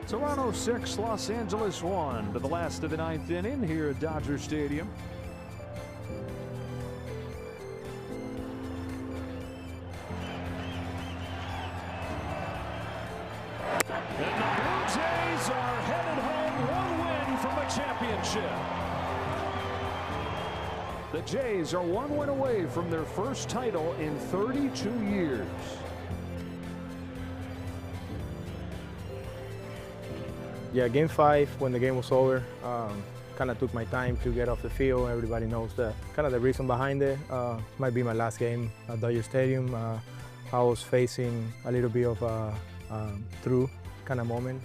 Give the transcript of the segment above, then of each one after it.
Toronto 6, Los Angeles 1 to the last of the ninth inning here at Dodger Stadium. And the Blue Jays are headed home, one win from a championship. The Jays are one win away from their first title in 32 years. Yeah, game 5, when the game was over, kind of took my time to get off the field. Everybody knows the kind of the reason behind it. Might be my last game at Dodger Stadium. I was facing a little bit of a through kind of moment.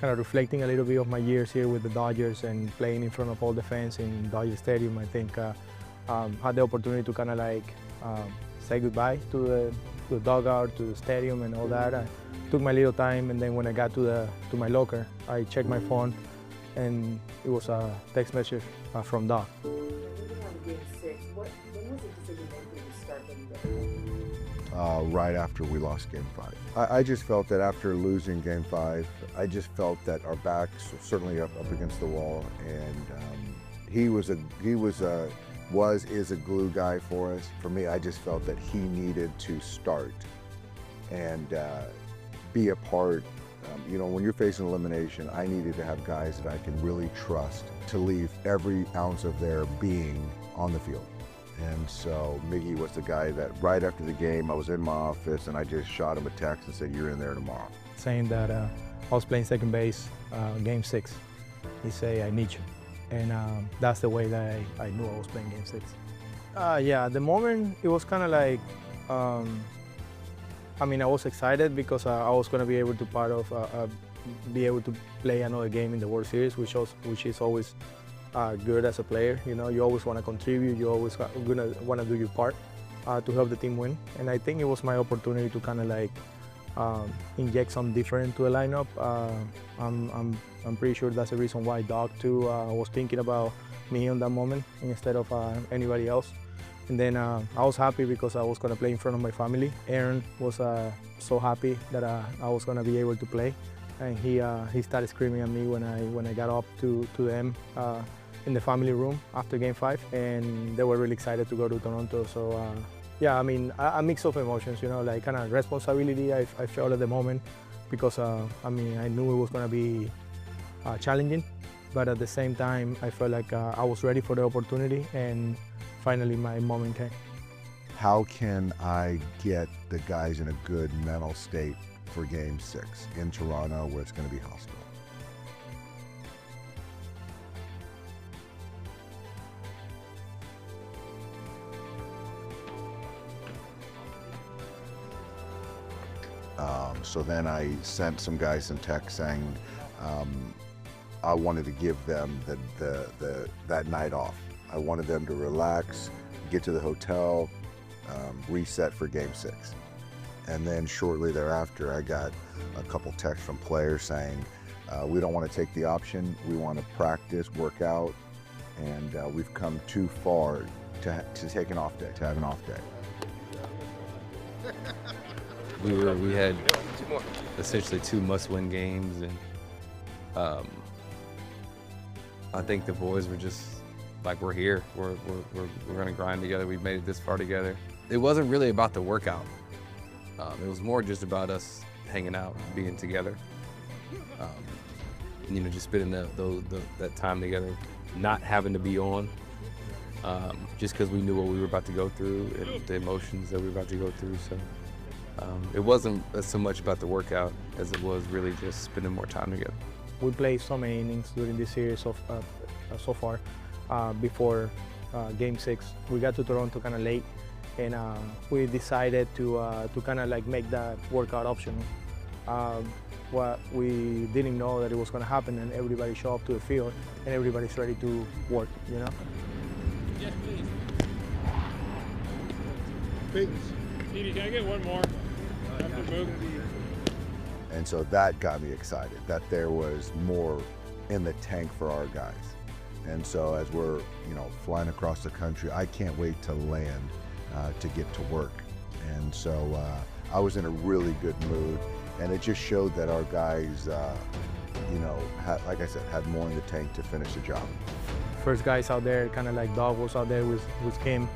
Kind of reflecting a little bit of my years here with the Dodgers and playing in front of all the fans in Dodger Stadium. I think had the opportunity to kind of like say goodbye to the dugout, to the stadium and all that. I took my little time, and then when I got to my locker, I checked my phone, and it was a text message from Doc. Game 6, when was the decision made for you to start getting right after we lost Game 5. I just felt that after losing Game 5, I just felt that our backs were certainly up against the wall, and he is a glue guy for us. For me, I just felt that he needed to start and be a part. You know, when you're facing elimination, I needed to have guys that I can really trust to leave every ounce of their being on the field. And so Miggy was the guy that right after the game, I was in my office and I just shot him a text and said, "You're in there tomorrow." Saying that I was playing second base, Game 6. He said, "I need you." And that's the way that I knew I was playing Game 6. Yeah, at the moment, it was kind of like, I mean, I was excited because I was going to be able to be able to play another game in the World Series, which is always good as a player. You know, you always want to contribute. You always gonna want to do your part to help the team win. And I think it was my opportunity to kind of like inject some different to the lineup. I'm pretty sure that's the reason why Doc too was thinking about me on that moment instead of anybody else. And then I was happy because I was going to play in front of my family. Aaron was so happy that I was going to be able to play, and he started screaming at me when I got up to them in the family room after Game 5, and they were really excited to go to Toronto. So yeah, I mean, a mix of emotions, you know, like kind of responsibility I felt at the moment because I mean, I knew it was going to be challenging, but at the same time I felt like I was ready for the opportunity, and finally my moment came. How can I get the guys in a good mental state for Game 6 in Toronto where it's going to be hostile? So then I sent some guys some text saying I wanted to give them that night off. I wanted them to relax, get to the hotel, reset for Game 6. And then shortly thereafter, I got a couple texts from players saying, we don't want to take the option, we want to practice, work out, and we've come too far to take an off day, to have an off day. We had essentially 2 must-win games, and I think the boys were just like, we're here. We're gonna grind together. We've made it this far together. It wasn't really about the workout. It was more just about us hanging out, being together. You know, just spending that time together, not having to be on, just because we knew what we were about to go through and the emotions that we were about to go through. So it wasn't so much about the workout as it was really just spending more time together. We played so many innings during this series so far. Before Game 6, we got to Toronto kind of late, and we decided to kind of like make that workout optional. What we didn't know that it was going to happen, and everybody showed up to the field, and everybody's ready to work, you know? Yes, please. Edie, can I get one more? And so that got me excited, that there was more in the tank for our guys. And so as we're, you know, flying across the country, I can't wait to land to get to work. And so I was in a really good mood. And it just showed that our guys, you know, like I said, had more in the tank to finish the job. First guys out there, kind of like Doug was out there with Kim.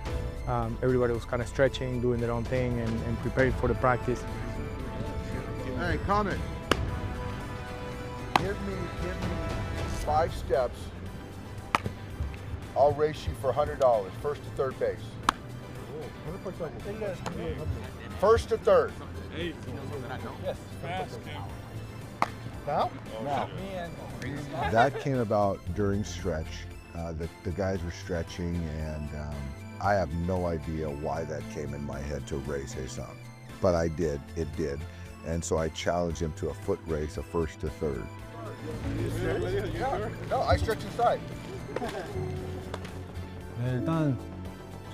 Everybody was kind of stretching, doing their own thing, and preparing for the practice. Hey, comment. Give me 5 steps. I'll race you for $100, first to third base. First to third. Hey. Yes. Fast, Kim. Now? Now. That came about during stretch. The guys were stretching, and I have no idea why that came in my head to race Ha-Seong. But I did, it did. And so I challenged him to a foot race, a first to third. No, I stretch inside. 네, 일단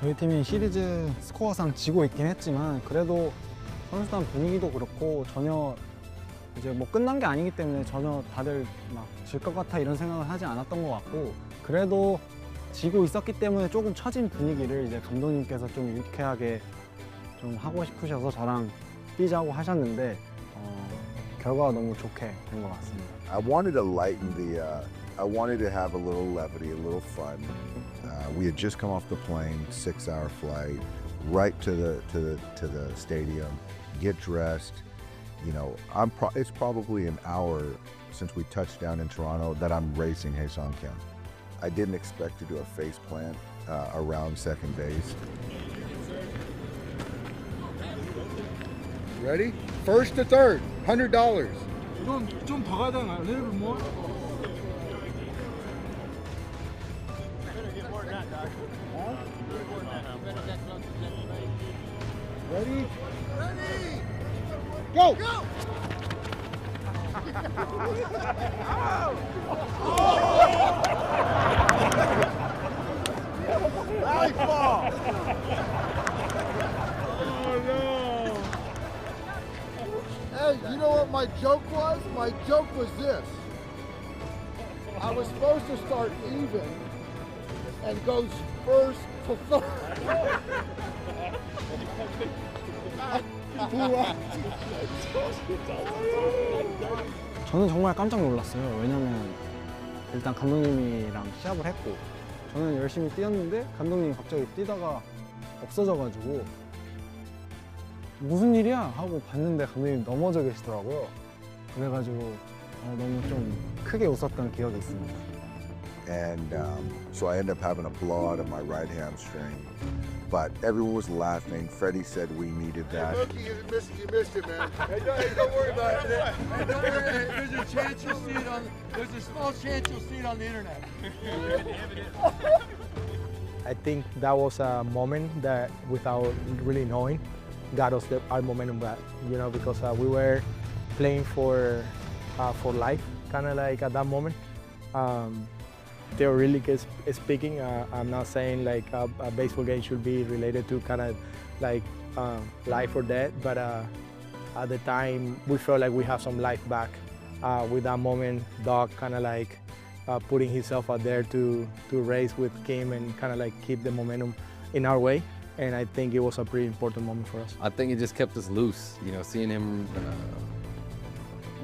저희 팀이 시리즈 스코어상 지고 있긴 했지만 그래도 선수단 분위기도 그렇고 전혀 이제 뭐 끝난 게 아니기 때문에 전혀 다들 막 질 것 같아 이런 생각을 하지 않았던 것 같고 그래도 지고 있었기 때문에 조금 처진 분위기를 이제 감독님께서 좀 유쾌하게 좀 하고 싶으셔서 저랑 뛰자고 하셨는데 결과가 너무 좋게 된 것 같습니다. I wanted to lighten I wanted to have a little levity, a little fun. We had just come off the plane, 6-hour flight, right to the stadium, get dressed. You know, it's probably an hour since we touched down in Toronto that I'm racing Ha-Seong Kim. I didn't expect to do a face plant around second base. Ready? First to third, $100. 좀 더 가야 되나? A little bit more? Ready? Ready! Go! Go! Nice ball! Oh no! Hey, you know what my joke was? My joke was this. I was supposed to start even and go first to third. 저는 정말 깜짝 놀랐어요. 왜냐면 일단 감독님이랑 시합을 했고 저는 열심히 뛰었는데 감독님이 갑자기 뛰다가 없어져가지고 무슨 일이야? 하고 봤는데 감독님이 넘어져 계시더라고요. 그래가지고 너무 좀 크게 웃었던 기억이 있습니다. And so I ended up having a blowout of my right hamstring. But everyone was laughing. Freddie said we needed that. Hey, Mookie, you missed it, man. Don't worry about it. There's a chance you'll see it on. There's a small chance you'll see it on the internet. I think that was a moment that, without really knowing, got us our momentum back. You know, because we were playing for life, kind of like at that moment. Theoretically speaking, I'm not saying like a baseball game should be related to kind of like life or death, but at the time we felt like we have some life back. With that moment, Doc kind of like putting himself out there to race with Kim and kind of like keep the momentum in our way. And I think it was a pretty important moment for us. I think it just kept us loose, you know, seeing him.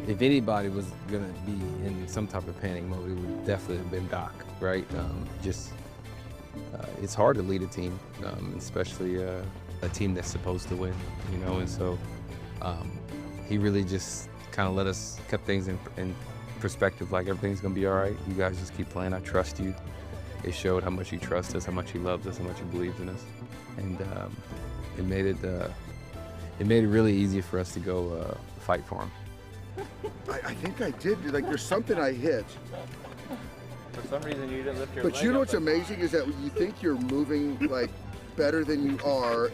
If anybody was gonna be in some type of panic mode, it would definitely have been Doc, right? It's hard to lead a team, especially a team that's supposed to win, you know. And so he really just kind of kept things in perspective, like everything's gonna be all right. You guys just keep playing. I trust you. It showed how much he trusts us, how much he loves us, how much he believes in us, and it made it really easy for us to go fight for him. I think I did. Like, there's something I hit. For some reason, you didn't lift your But leg you know up what's amazing is that you think you're moving like better than you are.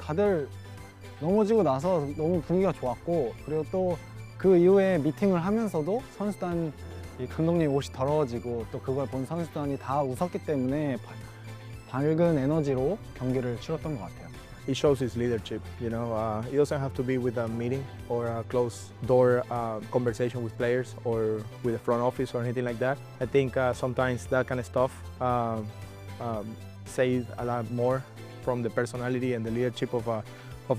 다들 넘어지고 나서 너무 분위기가 좋았고 그리고 또 그 이후에 미팅을 하면서도 선수단 이 감독님 옷이 더러워지고 또 그걸 본 선수단이 다 웃었기 때문에 밝은 에너지로 경기를 치렀던 것 같아요. It shows his leadership, you know. It doesn't have to be with a meeting or a closed door conversation with players or with the front office or anything like that. I think sometimes that kind of stuff says a lot more from the personality and the leadership of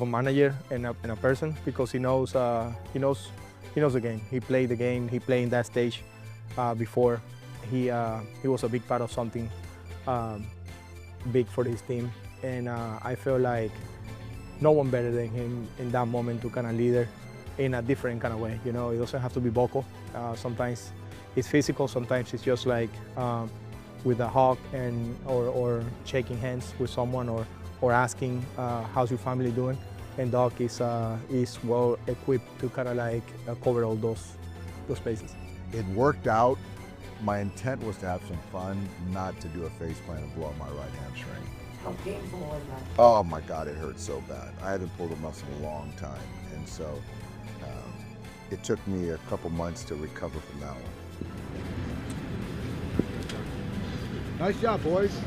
a manager and a person, because he knows the game. He played the game. He played in that stage before. He was a big part of something big for his team, and I feel like no one better than him in that moment to kind of lead her in a different kind of way. You know, it doesn't have to be vocal. Sometimes it's physical. Sometimes it's just like with a hug and or shaking hands with someone or asking how's your family doing. And Doc is well equipped to kind of like cover all those spaces. It worked out. My intent was to have some fun, not to do a face plant and blow out my right hamstring. How painful was that? Oh my God, it hurt so bad. I haven't pulled a muscle in a long time, and so it took me a couple months to recover from that one. Nice job, boys.